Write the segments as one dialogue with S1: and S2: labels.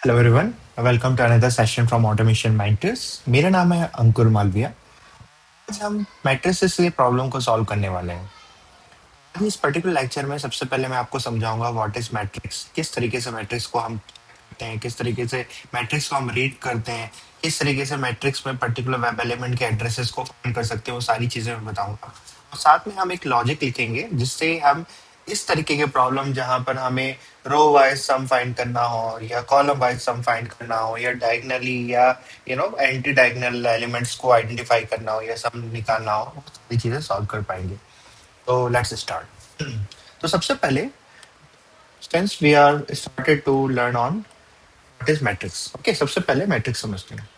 S1: Hello everyone, welcome to another session from automation minders. मेरा नाम है अंकुर मालविया। आज हम मैट्रिसेस के प्रॉब्लम को सॉल्व करने वाले हैं। आज इस पर्टिकुलर लेक्चर में सबसे पहले मैं आपको समझाऊंगा व्हाट इज मैट्रिक्स, किस तरीके से मैट्रिक्स को हम करते हैं, किस तरीके से मैट्रिक्स को हम रीड करते हैं, किस तरीके से मैट्रिक्स में पर्टिकुलर वेब एलिमेंट के एड्रेसेस को फाइंड कर सकते हैं, वो सारी चीजें मैं बताऊंगा। और साथ में हम एक लॉजिक लिखेंगे जिससे हम इस तरीके के प्रॉब्लम जहां पर हमें रो वाइज सम फाइंड करना हो या कॉलम वाइज सम फाइंड करना हो या डायगनली या एंटी डायगनल एलिमेंट्स को आइडेंटिफाई करना हो या सम निकालना हो, वो सारी चीजें सॉल्व कर पाएंगे। तो लेट्स स्टार्ट। तो सबसे पहले, since we are started to learn on what is matrix, okay, सबसे पहले मैट्रिक्स समझते हैं।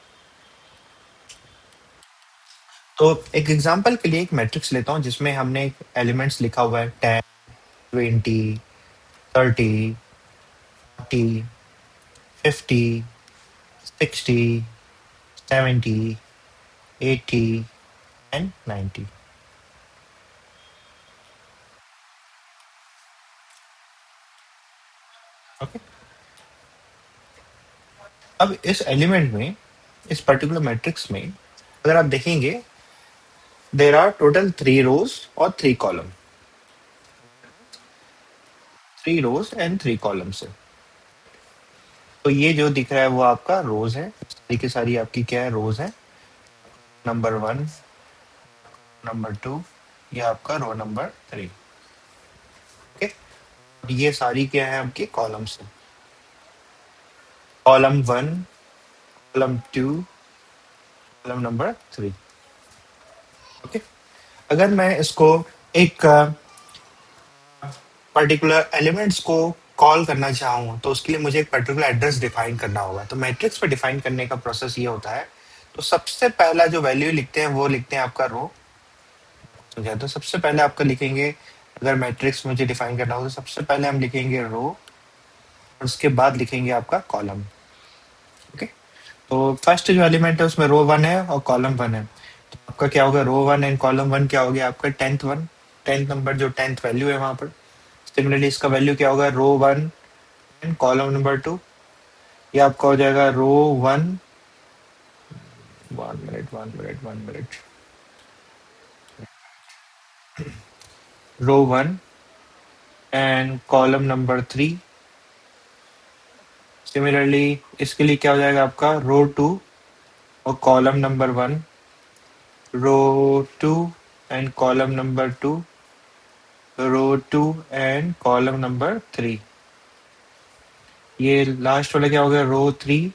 S1: तो एक एग्जांपल के लिए एक मैट्रिक्स लेता हूं जिसमें हमने एलिमेंट्स लिखा हुआ है 10, 20, 30, 40, 50, 60, 70, 80 एंड 90। ओके, अब इस एलिमेंट में, इस पर्टिकुलर मैट्रिक्स में अगर आप देखेंगे, देर आर टोटल 3 रोज और 3 कॉलम, 3 रोज एंड 3 कॉलम्स है। तो ये जो दिख रहा है वो आपका रोज है, सारी की सारी आपकी क्या है, रोज है। नंबर 1, नंबर 2, ये आपका रो नंबर 3। ओके, ये सारी क्या है आपकी कॉलम्स है। Column 1, column 2, column number 3। Okay, अगर मैं इसको एक पर्टिकुलर एलिमेंट्स को कॉल करना चाहूँ तो उसके लिए मुझे एक पर्टिकुलर एड्रेस डिफाइन करना होगा। तो मैट्रिक्स पे डिफाइन करने का प्रोसेस ये होता है। तो सबसे पहला जो वैल्यू लिखते हैं वो लिखते हैं आपका रो। तो क्या, तो सबसे पहले आपका लिखेंगे, अगर मैट्रिक्स मुझे डिफाइन करना हो तो सबसे पहले हम लिखेंगे रो और उसके बाद लिखेंगे आपका कॉलम। ओके, तो फर्स्ट जो एलिमेंट है उसमें रो 1 है और कॉलम 1 है। तो आपका क्या होगा, रो 1 एंड कॉलम 1 क्या हो गया आपका, टेंथ 1, टेंथ नंबर जो टेंथ वैल्यू है वहां पर। सिमिलरली इसका वैल्यू क्या होगा, रो 1 एंड कॉलम नंबर 2, ये आपका हो जाएगा row 1, 1 minute 1 minute 1 minute, row 1 and column number 3। Similarly इसके लिए क्या हो जाएगा आपका, रो 2 और column number 1, row 2 and column number 2, row 2 and column number 3। ये लास्ट वाला क्या हो गया, row 3,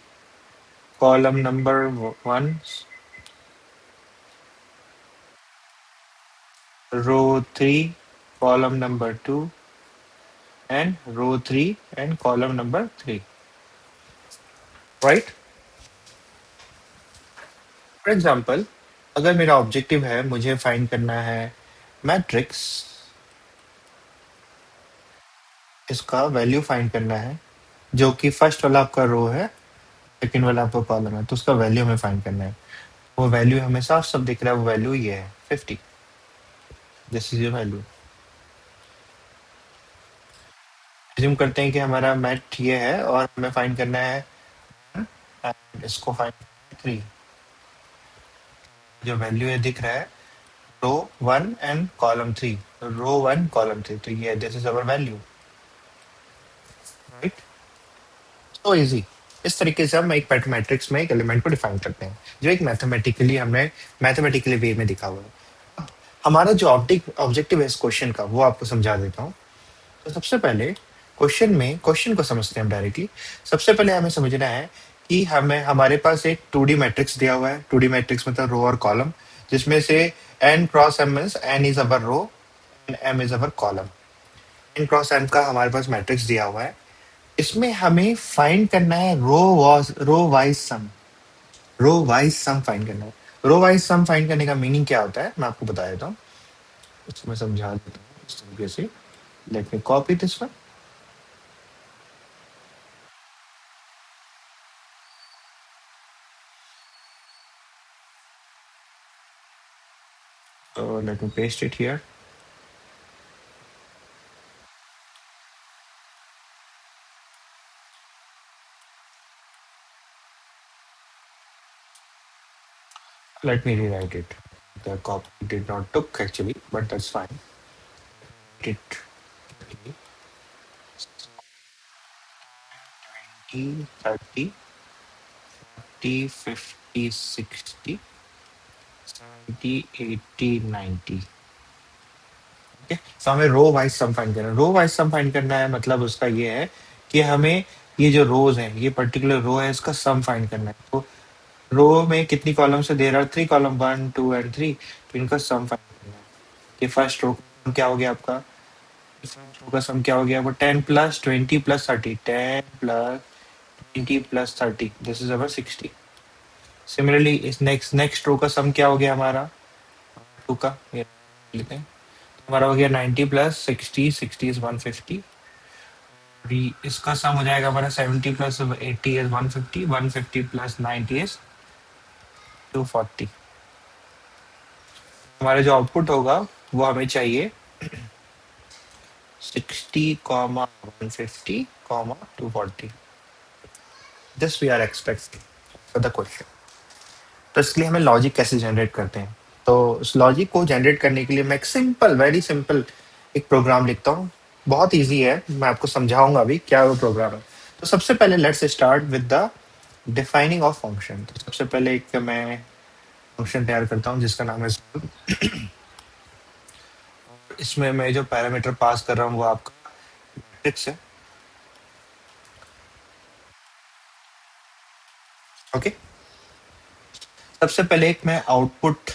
S1: column number 1, row 3, column number 2 and row 3 and column number 3। Right, for example, अगर मेरा ऑब्जेक्टिव है, मुझे फाइंड करना है मैट्रिक्स, इसका वैल्यू फाइंड करना है, जो कि फर्स्ट वाला आपका रो है, सेकंड वाला आपका कॉलम है, तो उसका वैल्यू हमें फाइंड करना है। वो वैल्यू हमें साफ सब दिख रहा है, वो वैल्यू ये है 50। This is your value. Resume करते हैं कि हमारा मैथ ये है और हमें फाइंड करना है and इसको फाइंड 3। जो वैल्यू है दिख रहा है, रो 1 एंड कॉलम 3, रो 1 कॉलम 3, तो ये this is our value. Right, so easy. इस तरीके से हम एक मैट्रिक्स में एक एलिमेंट को डिफाइन करते हैं, जो एक मैथमेटिकली हमने मैथमेटिकली वे में दिखा हुआ है। हमारा जो ऑब्जेक्टिव है इस क्वेश्चन का, वो आपको समझा देता हूँ। तो सबसे पहले क्वेश्चन को समझते हैं हम डायरेक्टली। सबसे पहले हमें समझना है कि हमें, हमारे पास एक 2D मैट्रिक्स दिया हुआ है। 2D मैट्रिक्स मतलब रो और कॉलम, जिसमें से N cross M means N is our row and M is our column. N cross M का हमारे पास मैट्रिक्स दिया हुआ है। इसमें हमें फाइंड करना है रो वाइज सम फाइंड करना है। रो वाइज सम फाइंड करने का मीनिंग क्या होता है, मैं आपको बता देता हूँ, उसको मैं समझा देता हूँ इस तरीके से। Let me copy this one. So let me paste it here. Let me rewrite it. The copy did not took actually, but that's fine. It 20, 30, 40, 50, 60, 70, 80, 90. Okay, तो हमें रो वाइज सम फाइंड करना है। रो वाइज सम फाइंड करना है, मतलब उसका ये है कि हमें ये जो रोज हैं, ये पर्टिकुलर रो है, इसका सम फाइंड करना है। तो रो में कितनी कॉलम्स है? There are three column, 1 2 and 3। तो इनका सम फाइंड करना है। कि फर्स्ट रो का क्या हो गया आपका? फर्स्ट रो का सम क्या हो गया? वो 10 plus 20 plus 30, 10 plus 20 plus 30, this is our 60। Similarly इस नेक्स्ट रो का सम क्या हो गया हमारा? टू का ये लेते हैं, हमारा हो गया 90 प्लस 60, 60 इज 150। इसका सम हो जाएगा हमारा 70 प्लस 80 इज 150, 150 प्लस 90 इज 240। हमारा जो आउटपुट होगा वो हमें चाहिए 60 comma 150 comma 240। This we are expecting for the question. तो इसके लिए हमें लॉजिक कैसे जनरेट करते हैं? तो उस लॉजिक को जनरेट करने के लिए मैं एक सिंपल, वेरी सिंपल एक प्रोग्राम लिखता हूँ। बहुत इजी है, मैं आपको समझाऊंगा अभी क्या वो प्रोग्राम है। तो सबसे पहले let's start with the defining of function. तो सबसे पहले एक मैं फंक्शन तैयार करता हूँ जिसका नाम है sum। इसमें मैं जो पैरामीटर पास कर रहा हूँ वो आपका मैट्रिक्स है। ओके, सबसे पहले एक मैं आउटपुट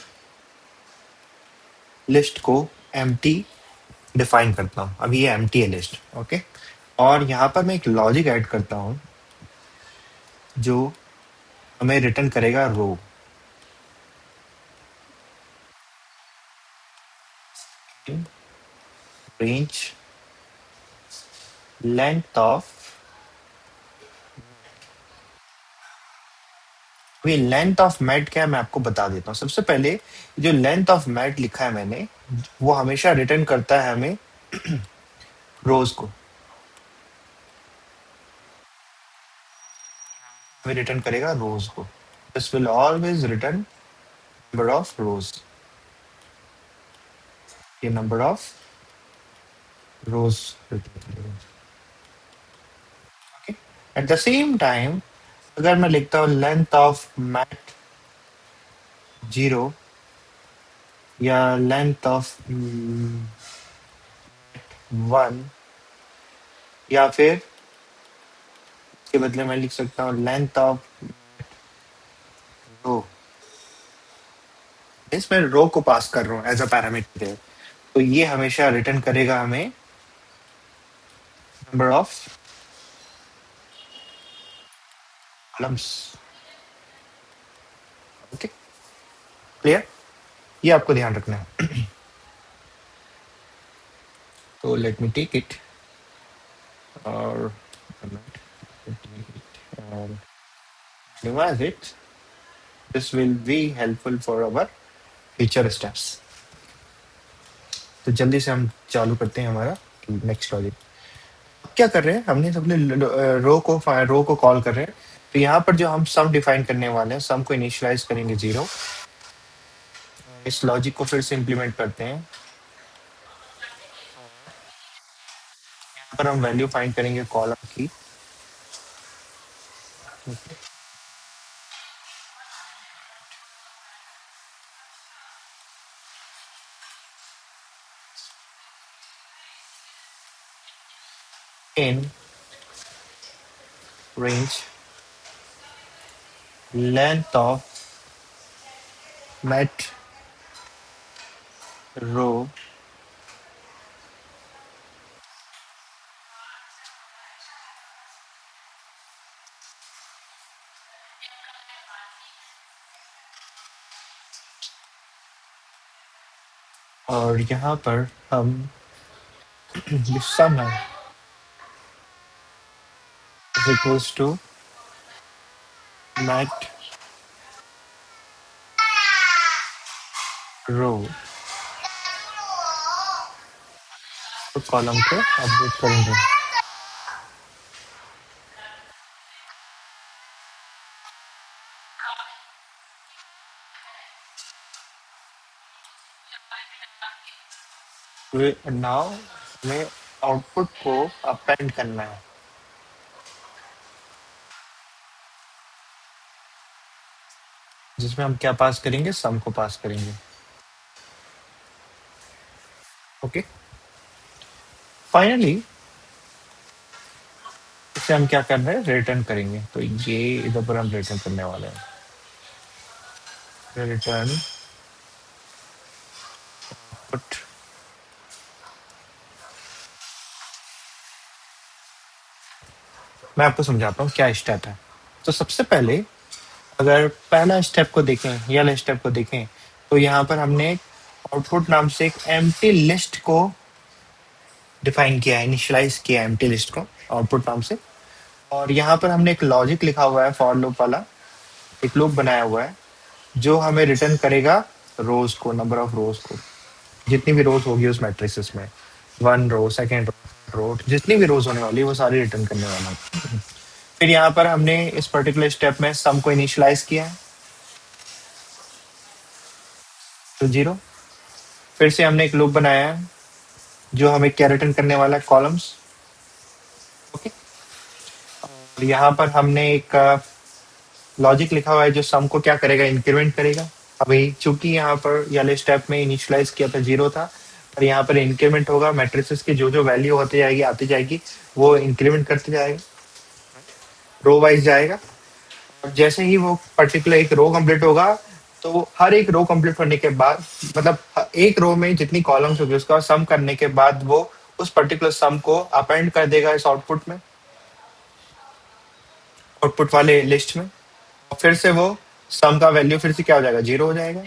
S1: लिस्ट को एम्प्टी डिफाइन करता हूँ। अभी ये एम्प्टी है लिस्ट। ओके, और यहाँ पर मैं एक लॉजिक ऐड करता हूँ जो हमें रिटर्न करेगा रो। रेंज लेंथ ऑफ, ये लेंथ ऑफ मैट क्या है मैं आपको बता देता हूँ। सबसे पहले जो लेंथ ऑफ मैट लिखा है मैंने, वो हमेशा रिटर्न करता है हमें रोज को। हमें रिटर्न करेगा रोज को। This will always return number of रोज। ये नंबर ऑफ रोज रिटर्न करेगा। Okay, at the same time अगर मैं लिखता हूँ लेंथ ऑफ मैट जीरो, या लेंथ ऑफ वन, या फिर इसके बदले मैं लिख सकता हूँ लेंथ ऑफ रो। इसमें रो को पास कर रहा हूँ एज अ पैरामीटर। तो ये हमेशा रिटर्न करेगा हमें number of columns. Okay, clear? ये आपको ध्यान रखना है। तो लेट मी टेक इट और revise it. This will be helpful for our future steps. तो जल्दी से हम चालू करते हैं हमारा नेक्स्ट लॉजिक। क्या कर रहे हैं? हमने सबने रो को कॉल कर रहे हैं। तो यहाँ पर जो हम सम डिफाइन करने वाले हैं, सम को इनिशियलाइज करेंगे जीरो। इस लॉजिक को फिर से इंप्लीमेंट करते हैं। यहाँ पर हम वैल्यू फाइंड करेंगे कॉलम की। In range length of mat row, और यहाँ पर हम जो सम है is equals to mat row, तो कॉलम को अपडेट करेंगे। नाउ हमें आउटपुट को अपेंड करना है, जिसमें हम क्या पास करेंगे, सम को पास करेंगे। ओके, फाइनली इसे हम क्या कर रहे हैं, रिटर्न करेंगे। तो ये इधर पर हम रिटर्न करने वाले हैं, रिटर्न पुट। मैं आपको समझाता हूँ क्या स्टेप है। तो सबसे पहले अगर पहला स्टेप को देखें, ये वाला स्टेप को देखें, तो यहाँ पर हमने आउटपुट नाम से एक एम्प्टी लिस्ट को डिफाइन किया है, इनिशियलाइज किया है एम्प्टी लिस्ट को आउटपुट नाम से। और यहाँ पर हमने एक लॉजिक लिखा हुआ है, फॉर लूप वाला एक लूप बनाया हुआ है, जो हमें रिटर्न करेगा रोज को, नंबर ऑफ रोज को, जितनी भी रोज होगी उस मैट्रिक्स में, वन रो, सेकेंड रो, जितनी भी रोज होने वाली है वो सारी रिटर्न करने वाला है। फिर यहाँ पर हमने इस पर्टिकुलर स्टेप में सम को इनिशियलाइज किया है, तो जीरो। फिर से हमने एक लूप बनाया है जो हमें क्या रिटर्न करने वाला है, कॉलम्स। ओके, और यहाँ पर हमने एक लॉजिक लिखा हुआ है जो सम को क्या करेगा, इंक्रीमेंट करेगा। अभी चूंकि यहाँ पर वाले स्टेप में इनिशियलाइज किया था जीरो था, पर यहाँ पर इंक्रीमेंट होगा, मैट्रिसेस की जो जो वैल्यू होती जाएगी आती जाएगी, वो इंक्रीमेंट करते जाएगा, रो वाइज जाएगा। और जैसे ही वो पर्टिकुलर एक रो कंप्लीट होगा, तो हर एक रो कंप्लीट होने के बाद, मतलब एक रो में जितनी कॉलम्स होगी उसका सम करने के बाद वो उस पर्टिकुलर सम को अपेंड कर देगा इस आउटपुट में, आउटपुट वाले लिस्ट में। और फिर से वो सम का वैल्यू फिर से क्या हो जाएगा, जीरो हो जाएगा।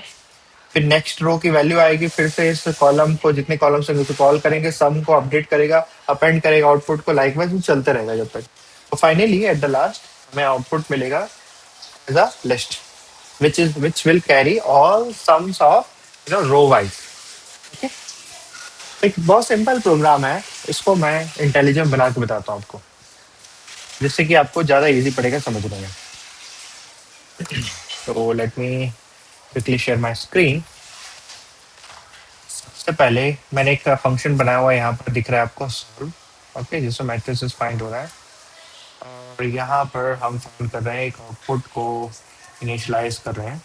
S1: फिर नेक्स्ट रो की वैल्यू आएगी, फिर से इस कॉलम को, जितने कॉलम्स होंगे उसको कॉल करेंगे, सम को अपडेट करेगा, अपेंड करेगा आउटपुट को, लाइकवाइज वो चलते रहेगा जब तक। तो फाइनली एट द लास्ट हमें आउटपुट मिलेगा as a list, which will carry all sums of row wise। okay? एक बहुत सिंपल प्रोग्राम है, इसको मैं इंटेलिजेंट बना के बताता हूँ आपको, जिससे कि आपको ज्यादा इजी पड़ेगा समझने में। तो let me quickly share my screen. सबसे पहले मैंने एक फंक्शन बनाया हुआ है, यहाँ पर दिख रहा है आपको सॉल्व। ओके, जिसमें मैट्रिसेस फाइंड हो रहा है। और यहाँ पर हम फाइंड कर रहे हैं एक आउटपुट को, इनिशियलाइज कर रहे हैं।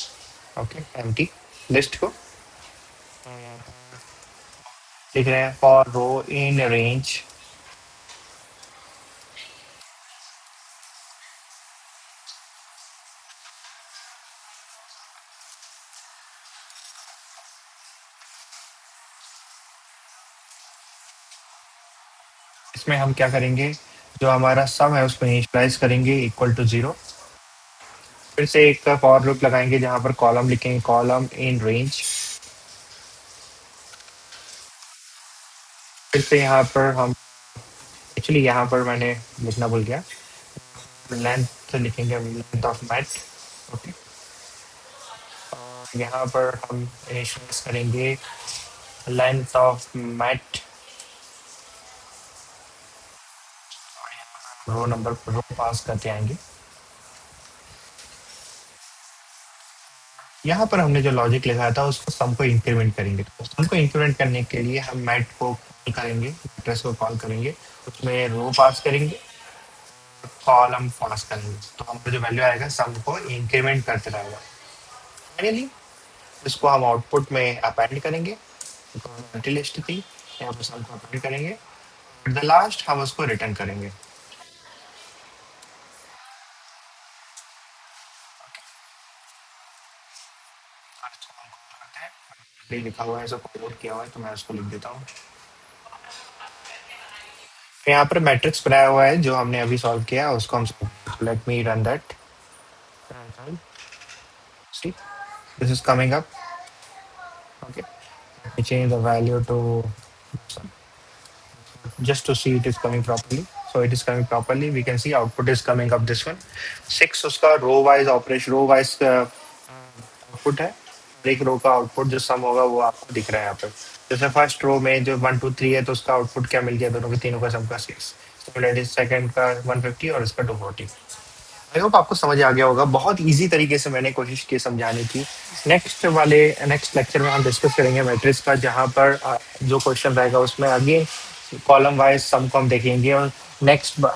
S1: ओके, एम्प्टी लिस्ट को लिख रहे हैं, फॉर रो इन रेंज। इसमें हम क्या करेंगे, जो हमारा सम है उसको इनिशियलाइज करेंगे इक्वल टू जीरो। फिर से एक फॉर लूप लगाएंगे जहां पर कॉलम लिखेंगे, कॉलम इन रेंज। फिर से यहाँ पर हम, एक्चुअली यहाँ पर मैंने लिखना भूल गया, लेंथ लिखेंगे, लेंथ ऑफ मैट। ओके, यहाँ पर हम इनिशियलाइज करेंगे length of mat, row number, row pass करते आएंगे। यहाँ पर हमने जो लॉजिक लिखा था उसको सम को इंक्रीमेंट करेंगे। तो सम को इंक्रीमेंट करने के लिए हम मैट को कॉल करेंगे, मैट्रिक्स को कॉल करेंगे, उसमें रो पास करेंगे, कॉलम पास करेंगे, तो हमको जो वैल्यू आएगा सम को इंक्रीमेंट करते रहेगा। फाइनली इसको हम आउटपुट में अपेंड करेंगे, मल्टी लिस्ट थी, यहाँ पर सम को अपेंड करेंगे, एट द लास्ट हम उसको रिटर्न करेंगे। लिखा हुआ है, जो कोड किया हुआ है, तो मैं उसको लिख देता हूँ। यहाँ पर मैट्रिक्स बनाया हुआ है जो हमने अभी सॉल्व किया है, उसको हम, let me run that. See, this is coming up. Okay, let me change the value to just to see it is coming properly. So it is coming properly. We can see output is coming up this one. Six उसका row wise operation, row wise output है। एक रो का output जो सम होगा वो आपको दिख रहा है यहाँ पर। जैसे फर्स्ट रो में जो 1 2 3 है, तो उसका आउटपुट क्या मिल गया, दोनों के तीनों का सम का 6। सिमिलरली सेकंड का 150 और इसका 240। आई होप आपको समझ आ गया होगा। बहुत ईज़ी तरीके से मैंने कोशिश की समझाने की। नेक्स्ट लेक्चर में हम डिस्कस करेंगे मैट्रिक्स का, जहाँ पर जो क्वेश्चन रहेगा उसमें अगेन कॉलम वाइज़ सम को हम देखेंगे, और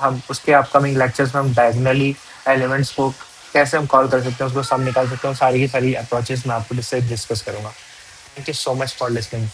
S1: हम उसके अपकमिंग लेक्चर्स में हम डायगोनली एलिमेंट्स को कैसे हम कॉल कर सकते हैं, उसको सम निकाल सकते हैं, सारी की सारी अप्रोचेज़ मैं आपको डिस्कस करूँगा। Thank you so much for listening.